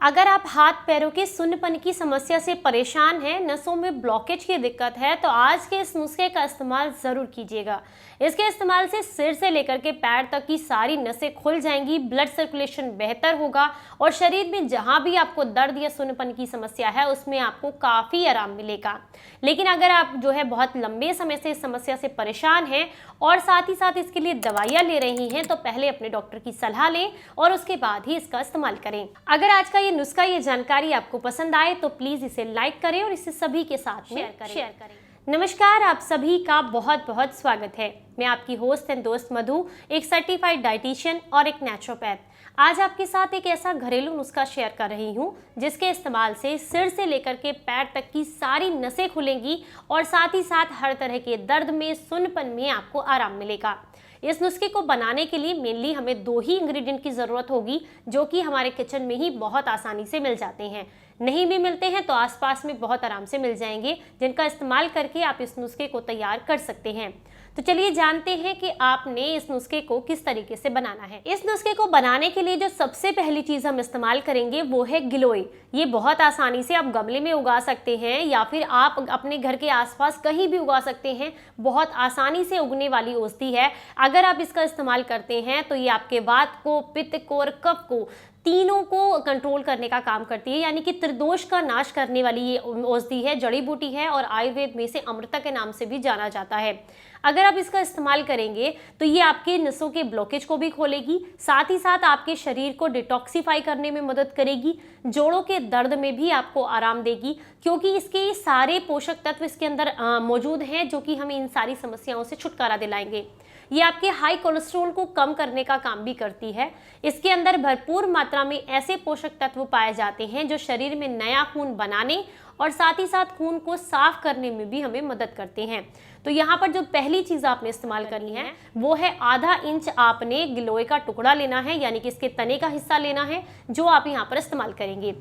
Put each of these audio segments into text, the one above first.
अगर आप हाथ पैरों के सुन्नपन की समस्या से परेशान हैं, नसों में ब्लॉकेज की दिक्कत है, तो आज के इस नुस्खे का इस्तेमाल ज़रूर कीजिएगा। इसके इस्तेमाल से सिर से लेकर के पैर तक की सारी नसें खुल जाएंगी, ब्लड सर्कुलेशन बेहतर होगा और शरीर में जहां भी आपको दर्द या सुन्नपन की समस्या है उसमें आपको काफ़ी आराम मिलेगा। लेकिन अगर आप बहुत लंबे समय से इस समस्या से परेशान हैं और साथ ही साथ इसके लिए दवाइयाँ ले रही हैं, तो पहले अपने डॉक्टर की सलाह लें और उसके बाद ही इसका इस्तेमाल करें। अगर आज का ये नुस्खा, ये जानकारी आपको पसंद आए तो प्लीज इसे लाइक करें और इसे सभी के साथ शेयर करें। नमस्कार, आप सभी का बहुत बहुत स्वागत है। मैं आपकी होस्ट एंड दोस्त मधु, एक सर्टिफाइड डाइटिशियन और एक नेचुरोपैथ। आज आपके साथ एक ऐसा घरेलू नुस्खा शेयर कर रही हूँ जिसके इस्तेमाल से सिर से लेकर के पैर तक की सारी नसें खुलेंगी और साथ ही साथ हर तरह के दर्द में, सुन्नपन में आपको आराम मिलेगा। इस नुस्खे को बनाने के लिए मेनली हमें दो ही इंग्रेडिएंट की ज़रूरत होगी, जो कि हमारे किचन में ही बहुत आसानी से मिल जाते हैं। नहीं भी मिलते हैं तो आसपास में बहुत आराम से मिल जाएंगे, जिनका इस्तेमाल करके आप इस नुस्खे को तैयार कर सकते हैं। तो चलिए जानते हैं कि आपने इस नुस्खे को किस तरीके से बनाना है। इस नुस्खे को बनाने के लिए जो सबसे पहली चीज़ हम इस्तेमाल करेंगे वो है गिलोय। ये बहुत आसानी से आप गमले में उगा सकते हैं या फिर आप अपने घर के आसपास कहीं भी उगा सकते हैं। बहुत आसानी से उगने वाली औषधि है। अगर आप इसका इस्तेमाल करते हैं तो ये आपके वात को, पित्त को और कफ को, तीनों को कंट्रोल करने का काम करती है, यानी कि त्रिदोष का नाश करने वाली ये औषधि है, जड़ी बूटी है और आयुर्वेद में इसे अमृता के नाम से भी जाना जाता है। अगर आप इसका इस्तेमाल करेंगे तो ये आपके नसों के ब्लॉकेज को भी खोलेगी, साथ ही साथ आपके शरीर को डिटॉक्सिफाई करने में मदद करेगी, जोड़ों के दर्द में भी आपको आराम देगी, क्योंकि इसके सारे पोषक तत्व इसके अंदर मौजूद हैं जो कि हमें इन सारी समस्याओं से छुटकारा दिलाएंगे। ये आपके हाई कोलेस्ट्रॉल को कम करने का काम भी करती है। इसके अंदर भरपूर मात्रा में ऐसे पोषक तत्व पाए जाते हैं जो शरीर में नया खून बनाने और साथ ही साथ खून को साफ करने में भी हमें मदद करते हैं। तो यहाँ पर जो पहली चीज़ आपने इस्तेमाल करनी है वो है आधा इंच आपने गिलोय का टुकड़ा लेना है, यानी कि इसके तने का हिस्सा लेना है, जो आप यहाँ पर इस्तेमाल करेंगे।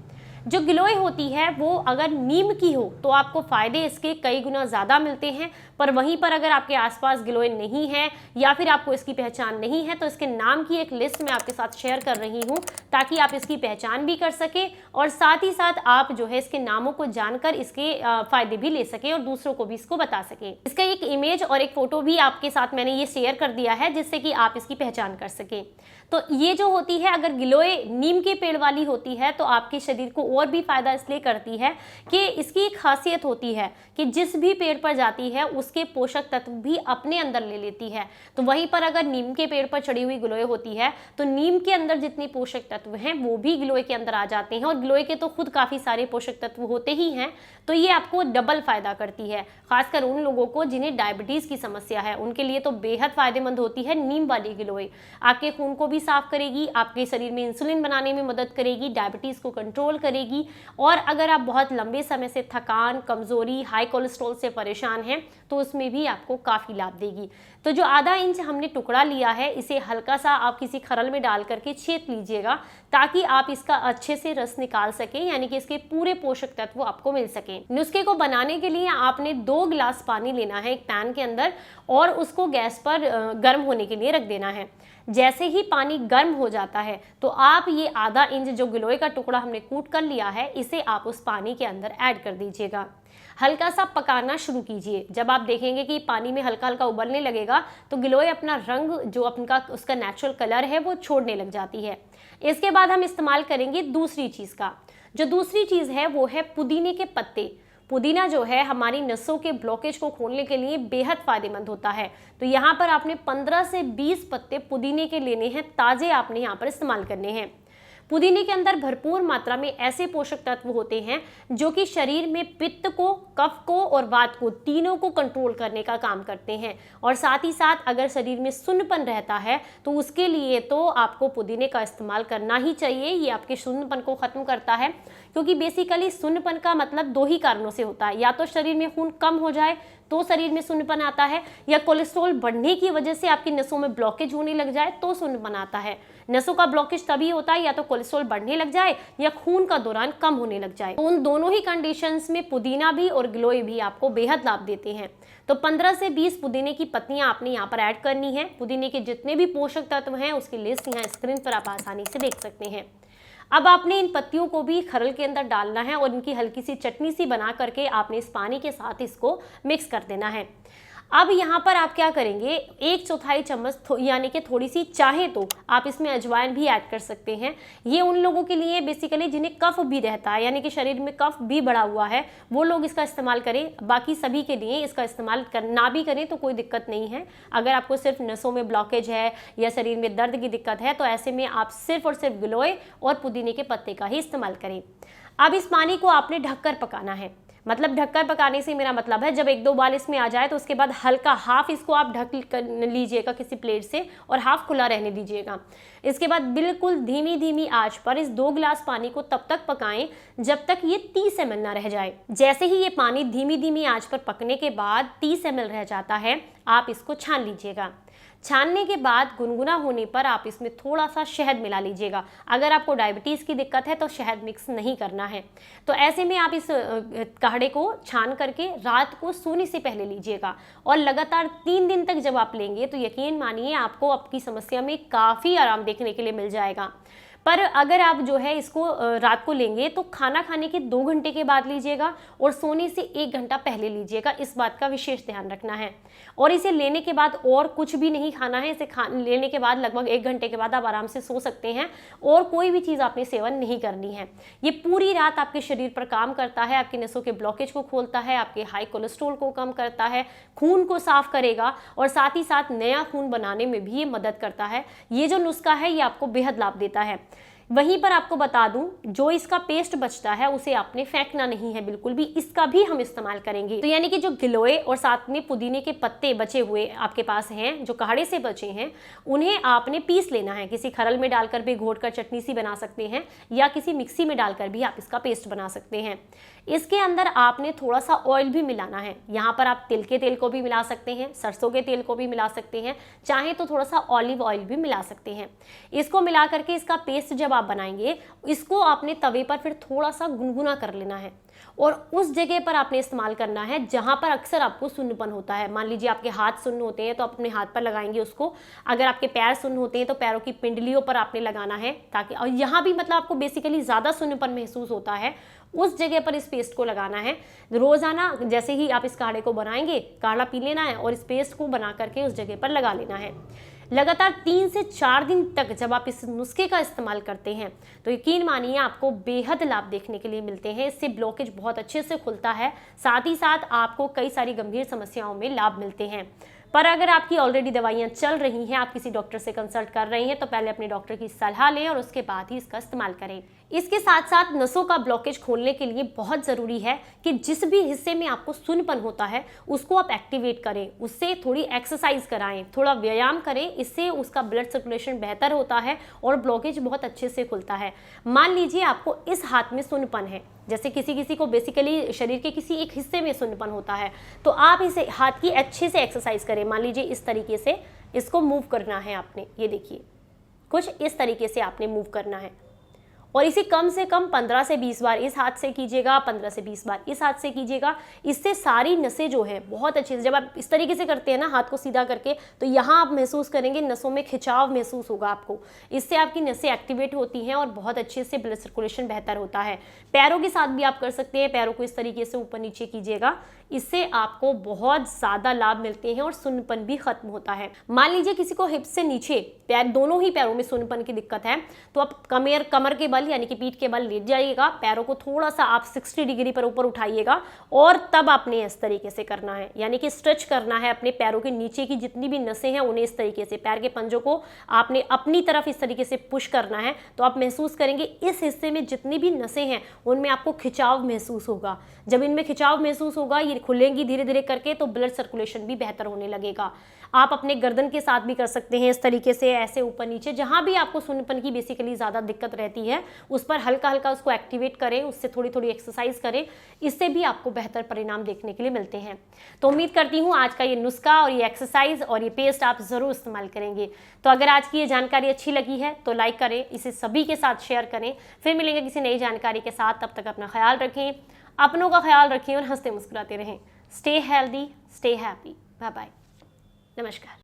जो गिलोय होती है वो अगर नीम की हो तो आपको फ़ायदे इसके कई गुना ज़्यादा मिलते हैं, पर वहीं पर अगर आपके आसपास गिलोय नहीं है या फिर आपको इसकी पहचान नहीं है तो इसके नाम की एक लिस्ट मैं आपके साथ शेयर कर रही हूँ, ताकि आप इसकी पहचान भी कर सकें और साथ ही साथ आप इसके नामों को जानकर इसके फ़ायदे भी ले सकें और दूसरों को भी इसको बता सकें। इसका एक इमेज और एक फ़ोटो भी आपके साथ मैंने ये शेयर कर दिया है, जिससे कि आप इसकी पहचान कर सकें। तो ये जो होती है, अगर गिलोय नीम के पेड़ वाली होती है तो आपके शरीर को और भी फायदा इसलिए करती है कि इसकी एक खासियत होती है कि जिस भी पेड़ पर जाती है उसके पोषक तत्व भी अपने अंदर ले लेती है। तो वहीं पर अगर नीम के पेड़ पर चढ़ी हुई गिलोय होती है तो नीम के अंदर जितने पोषक तत्व हैं वो भी गिलोय के अंदर आ जाते हैं, और गिलोय के तो खुद काफ़ी सारे पोषक तत्व होते ही हैं। तो ये आपको डबल फायदा करती है, खासकर उन लोगों को जिन्हें डायबिटीज़ की समस्या है, उनके लिए तो बेहद फायदेमंद होती है नीम वाली गिलोय। आपके खून को भी साफ करेगी, आपके शरीर में इंसुलिन बनाने में मदद करेगी, डायबिटीज़ को कंट्रोल करेगी, और अगर आप बहुत लंबे समय से थकान, कमजोरी, हाई कोलेस्ट्रॉल से परेशान हैं तो उसमें भी आपको काफ़ी लाभ देगी। तो जो आधा इंच हमने टुकड़ा लिया है, इसे हल्का सा आप किसी खरल में डाल करके छेद लीजिएगा, ताकि आप इसका अच्छे से रस निकाल सकें, यानी कि इसके पूरे पोषक तत्व आपको मिल सकें। नुस्खे को बनाने के लिए आपने 2 गिलास पानी लेना है एक पैन के अंदर और उसको गैस पर गर्म होने के लिए रख देना है। जैसे ही पानी गर्म हो जाता है तो आप ये आधा इंच जो गिलोय का टुकड़ा हमने कूट कर लिया है, इसे आप उस पानी के अंदर ऐड कर दीजिएगा। हल्का सा पकाना शुरू कीजिए। जब आप देखेंगे कि पानी में हल्का हल्का उबलने लगेगा तो गिलोय अपना रंग, जो उसका नेचुरल कलर है, वो छोड़ने लग जाती है। इसके बाद हम इस्तेमाल करेंगे दूसरी चीज़ का। जो दूसरी चीज़ है वो है पुदीने के पत्ते। पुदीना जो है हमारी नसों के ब्लॉकेज को खोलने के लिए बेहद फायदेमंद होता है। तो यहाँ पर आपने 15 से 20 पत्ते पुदीने के लेने हैं, ताज़े आपने यहाँ पर इस्तेमाल करने हैं। पुदीने के अंदर भरपूर मात्रा में ऐसे पोषक तत्व होते हैं जो कि शरीर में पित्त को, कफ को और वात को, तीनों को कंट्रोल करने का काम करते हैं। और साथ ही साथ अगर शरीर में सुन्नपन रहता है तो उसके लिए तो आपको पुदीने का इस्तेमाल करना ही चाहिए। ये आपके सुन्नपन को ख़त्म करता है, क्योंकि बेसिकली सुन्नपन का मतलब 2 ही कारणों से होता है। या तो शरीर में खून कम हो जाए तो शरीर में सुन्नपन आता है, या कोलेस्ट्रॉल बढ़ने की वजह से आपकी नसों में ब्लॉकेज होने लग जाए तो सुन्नपन आता है। नसों का ब्लॉकेज तभी होता है या तो कोलेस्ट्रॉल बढ़ने लग जाए या खून का दौरान कम होने लग जाए। तो उन दोनों ही कंडीशंस में पुदीना भी और गिलोय भी आपको बेहद लाभ देते हैं। तो 15 से 20 पुदीने की पत्तियां आपने यहाँ पर ऐड करनी है। पुदीने के जितने भी पोषक तत्व हैं उसकी लिस्ट यहाँ स्क्रीन पर आप आसानी से देख सकते हैं। अब आपने इन पत्तियों को भी खरल के अंदर डालना है और इनकी हल्की सी चटनी सी बना करके आपने इस पानी के साथ इसको मिक्स कर देना है। अब यहाँ पर आप क्या करेंगे, 1/4 चम्मच यानी कि थोड़ी सी चाहे तो आप इसमें अजवाइन भी ऐड कर सकते हैं। ये उन लोगों के लिए बेसिकली जिन्हें कफ भी रहता है, यानी कि शरीर में कफ भी बढ़ा हुआ है, वो लोग इसका इस्तेमाल करें। बाकी सभी के लिए इसका इस्तेमाल ना भी करें तो कोई दिक्कत नहीं है। अगर आपको सिर्फ नसों में ब्लॉकेज है या शरीर में दर्द की दिक्कत है तो ऐसे में आप सिर्फ और सिर्फ गिलोय और पुदीने के पत्ते का ही इस्तेमाल करें। अब इस पानी को आपने ढककर पकाना है। मतलब ढककर पकाने से मेरा मतलब है जब 1-2 उबाल इसमें आ जाए तो उसके बाद हल्का हाफ इसको आप ढक कर लीजिएगा किसी प्लेट से और हाफ खुला रहने दीजिएगा। इसके बाद बिल्कुल धीमी धीमी आंच पर इस 2 गिलास पानी को तब तक पकाएं जब तक ये 30 ml ना रह जाए। जैसे ही ये पानी धीमी धीमी आंच पर पकने के बाद 30 ml रह जाता है, आप इसको छान लीजिएगा। छानने के बाद गुनगुना होने पर आप इसमें थोड़ा सा शहद मिला लीजिएगा। अगर आपको डायबिटीज़ की दिक्कत है तो शहद मिक्स नहीं करना है। तो ऐसे में आप इस काढ़े को छान करके रात को सोने से पहले लीजिएगा और लगातार 3 दिन तक जब आप लेंगे तो यकीन मानिए आपको आपकी समस्या में काफ़ी आराम देखने के लिए मिल जाएगा। पर अगर आप जो है इसको रात को लेंगे तो खाना खाने के 2 घंटे के बाद लीजिएगा और सोने से 1 घंटा पहले लीजिएगा, इस बात का विशेष ध्यान रखना है। और इसे लेने के बाद और कुछ भी नहीं खाना है। इसे लेने के बाद लगभग 1 घंटे के बाद आप आराम से सो सकते हैं और कोई भी चीज़ आपने सेवन नहीं करनी है। ये पूरी रात आपके शरीर पर काम करता है, आपकी नसों के ब्लॉकेज को खोलता है, आपके हाई कोलेस्ट्रॉल को कम करता है, खून को साफ करेगा और साथ ही साथ नया खून बनाने में भी ये मदद करता है। ये जो नुस्खा है ये आपको बेहद लाभ देता है। वहीं पर आपको बता दूं, जो इसका पेस्ट बचता है उसे आपने फेंकना नहीं है बिल्कुल भी, इसका भी हम इस्तेमाल करेंगे। तो यानी कि जो गिलोय और साथ में पुदीने के पत्ते बचे हुए आपके पास हैं, जो काढ़े से बचे हैं, उन्हें आपने पीस लेना है। किसी खरल में डालकर भी घोटकर चटनी सी बना सकते हैं या किसी मिक्सी में डालकर भी आप इसका पेस्ट बना सकते हैं। इसके अंदर आपने थोड़ा सा ऑयल भी मिलाना है। यहाँ पर आप तिल के तेल को भी मिला सकते हैं, सरसों के तेल को भी मिला सकते हैं, चाहे तो थोड़ा सा ऑलिव ऑयल भी मिला सकते हैं। इसको मिला करके इसका पेस्ट जब आप बनाएंगे, इसको आपने तवे पर फिर थोड़ा सा गुनगुना कर लेना है और उस जगह पर आपने इस्तेमाल करना है जहां पर अक्सर आपको सुन्नपन होता है। मान लीजिए आपके हाथ सुन्न होते हैं तो आप अपने हाथ पर लगाएंगे उसको। अगर आपके पैर सुन्न होते हैं तो पैरों की पिंडलियों पर आपने लगाना है, ताकि और यहाँ भी मतलब आपको बेसिकली ज़्यादा सुन्नपन महसूस होता है, उस जगह पर इस पेस्ट को लगाना है। रोज़ाना जैसे ही आप इस काढ़े को बनाएंगे, काढ़ा पी लेना है और इस पेस्ट को बना करके उस जगह पर लगा लेना है। लगातार 3 से 4 दिन तक जब आप इस नुस्खे का इस्तेमाल करते हैं तो यकीन मानिए आपको बेहद लाभ देखने के लिए मिलते हैं। इससे ब्लॉकेज बहुत अच्छे से खुलता है, साथ ही साथ आपको कई सारी गंभीर समस्याओं में लाभ मिलते हैं। पर अगर आपकी ऑलरेडी दवाइयाँ चल रही हैं, आप किसी डॉक्टर से कंसल्ट कर रही हैं, तो पहले अपने डॉक्टर की सलाह लें और उसके बाद ही इसका इस्तेमाल करें। इसके साथ साथ नसों का ब्लॉकेज खोलने के लिए बहुत ज़रूरी है कि जिस भी हिस्से में आपको सुन्नपन होता है उसको आप एक्टिवेट करें, उससे थोड़ी एक्सरसाइज कराएं, थोड़ा व्यायाम करें। इससे उसका ब्लड सर्कुलेशन बेहतर होता है और ब्लॉकेज बहुत अच्छे से खुलता है। मान लीजिए आपको इस हाथ में सुन्नपन है, जैसे किसी किसी को बेसिकली शरीर के किसी एक हिस्से में सुन्नपन होता है, तो आप इस हाथ की अच्छे से एक्सरसाइज करें। मान लीजिए इस तरीके से इसको मूव करना है आपने, ये देखिए कुछ इस तरीके से आपने मूव करना है और इसे कम से कम 15 से 20 बार इस हाथ से कीजिएगा, 15 से 20 बार इस हाथ से कीजिएगा। इससे सारी नसें जो है बहुत अच्छे से, जब आप इस तरीके से करते हैं ना हाथ को सीधा करके, तो यहाँ आप महसूस करेंगे नसों में खिंचाव महसूस होगा आपको। इससे आपकी नसें एक्टिवेट होती हैं और बहुत अच्छे से ब्लड सर्कुलेशन बेहतर होता है। पैरों के साथ भी आप कर सकते हैं, पैरों को इस तरीके से ऊपर नीचे कीजिएगा, इससे आपको बहुत ज़्यादा लाभ मिलते हैं और सुन्नपन भी खत्म होता है। मान लीजिए किसी को हिप से नीचे पैर, दोनों ही पैरों में सुन्नपन की दिक्कत है, तो आप कमर के बल यानी कि पीठ के बल लेट जाइएगा, पैरों को थोड़ा सा आप 60 डिग्री पर ऊपर उठाइएगा और तब आपने इस तरीके से करना है, यानी कि स्ट्रेच करना है अपने पैरों के नीचे की जितनी भी नसें हैं उन्हें इस तरीके से, पैर के पंजों को आपने अपनी तरफ इस तरीके से पुश करना है। तो आप महसूस करेंगे इस हिस्से में जितनी भी नसें हैं उनमें आपको खिंचाव महसूस होगा। जब इनमें खिंचाव महसूस होगा, ये खुलेंगी धीरे धीरे करके, तो ब्लड सर्कुलेशन भी बेहतर होने लगेगा। आप अपने गर्दन के साथ भी कर सकते हैं इस तरीके से, ऐसे ऊपर नीचे, जहां भी आपको सुन्नपन की बेसिकली ज़्यादा दिक्कत रहती है उस पर हल्का हल्का उसको एक्टिवेट करें, उससे थोड़ी थोड़ी एक्सरसाइज करें, इससे भी आपको बेहतर परिणाम देखने के लिए मिलते हैं। तो उम्मीद करती हूँ आज का ये नुस्खा और ये एक्सरसाइज और ये पेस्ट आप ज़रूर इस्तेमाल करेंगे। तो अगर आज की ये जानकारी अच्छी लगी है तो लाइक करें, इसे सभी के साथ शेयर करें। फिर मिलेंगे किसी नई जानकारी के साथ, तब तक अपना ख्याल रखें, अपनों का ख्याल रखें और हंसते मुस्कुराते रहें। Stay healthy, stay happy, bye bye, नमस्कार।